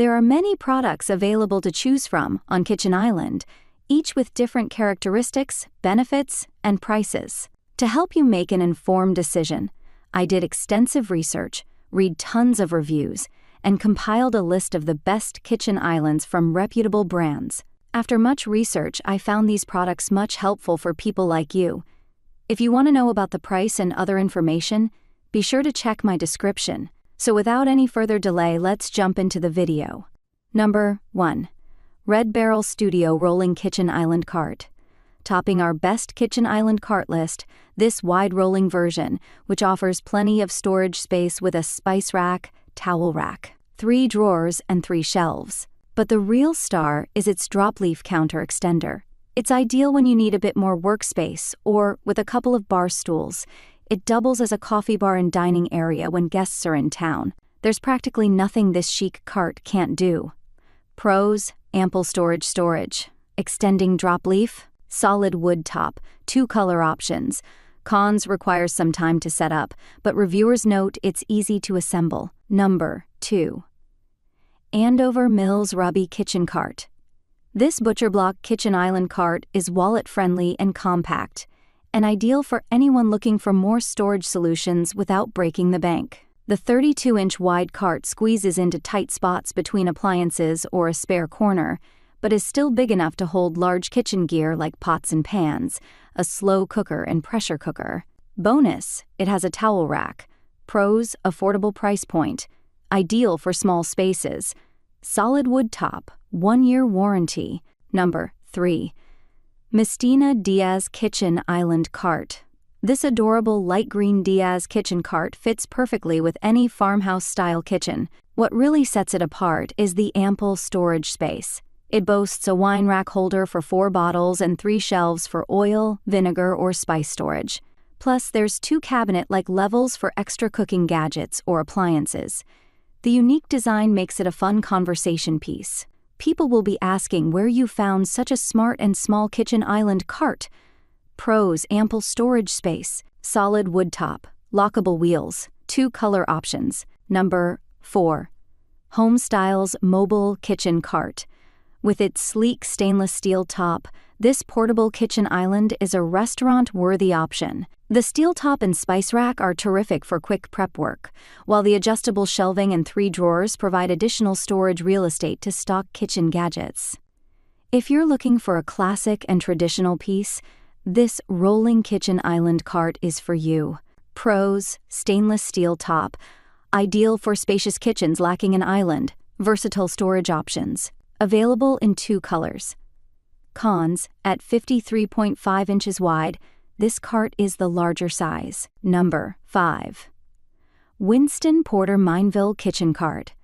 There are many products available to choose from on Kitchen Island, each with different characteristics, benefits, and prices. To help you make an informed decision, I did extensive research, read tons of reviews, and compiled a list of the best kitchen islands from reputable brands. After much research, I found these products much helpful for people like you. If you want to know about the price and other information, be sure to check my description. So without any further delay, let's jump into the video. Number 1. Red Barrel Studio Rolling Kitchen Island Cart. Topping our best kitchen island cart list, this wide rolling version, which offers plenty of storage space with a spice rack, towel rack, 3 drawers, and 3 shelves. But the real star is its drop leaf counter extender. It's ideal when you need a bit more workspace, or with a couple of bar stools. It doubles as a coffee bar and dining area when guests are in town. There's practically nothing this chic cart can't do. Pros: ample storage, extending drop leaf, solid wood top, 2 color options. Cons: requires some time to set up, but reviewers note it's easy to assemble. Number 2. Andover Mills Raabe Kitchen Cart. This butcher block kitchen island cart is wallet-friendly and compact, and ideal for anyone looking for more storage solutions without breaking the bank. The 32-inch wide cart squeezes into tight spots between appliances or a spare corner, but is still big enough to hold large kitchen gear like pots and pans, a slow cooker and pressure cooker. Bonus: it has a towel rack. Pros: affordable price point. Ideal for small spaces. Solid wood top, 1-year warranty. Number 3. Mistina Diaz Kitchen Island Cart. This adorable light green Diaz kitchen cart fits perfectly with any farmhouse-style kitchen. What really sets it apart is the ample storage space. It boasts a wine rack holder for 4 bottles and 3 shelves for oil, vinegar, or spice storage. Plus, there's 2 cabinet-like levels for extra cooking gadgets or appliances. The unique design makes it a fun conversation piece. People will be asking where you found such a smart and small kitchen island cart. Pros: ample storage space, solid wood top, lockable wheels, 2 color options. Number 4. Homestyles Mobile Kitchen Cart. With its sleek stainless steel top, this portable kitchen island is a restaurant-worthy option. The steel top and spice rack are terrific for quick prep work, while the adjustable shelving and 3 drawers provide additional storage real estate to stock kitchen gadgets. If you're looking for a classic and traditional piece, this rolling kitchen island cart is for you. Pros: stainless steel top, ideal for spacious kitchens lacking an island, versatile storage options. Available in 2 colors. Cons: at 53.5 inches wide, this cart is the larger size. Number 5. Winston Porter Mineville Kitchen Cart.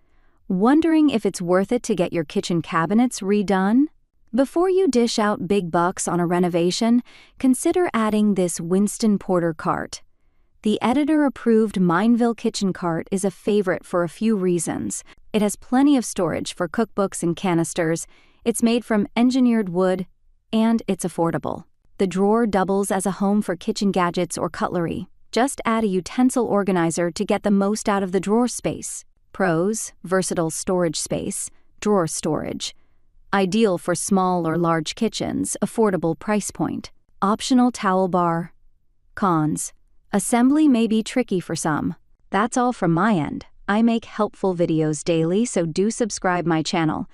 Wondering if it's worth it to get your kitchen cabinets redone? Before you dish out big bucks on a renovation, consider adding this Winston Porter cart. The editor-approved Mineville kitchen cart is a favorite for a few reasons. It has plenty of storage for cookbooks and canisters, it's made from engineered wood, and it's affordable. The drawer doubles as a home for kitchen gadgets or cutlery. Just add a utensil organizer to get the most out of the drawer space. Pros: versatile storage space, drawer storage. Ideal for small or large kitchens, affordable price point. Optional towel bar. Cons: assembly may be tricky for some. That's all from my end. I make helpful videos daily, so do subscribe my channel.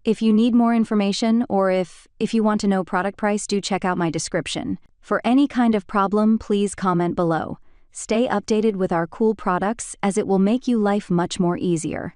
If you need more information, or if you want to know product price, do check out my description. For any kind of problem, please comment below. Stay updated with our cool products, as it will make you life much more easier.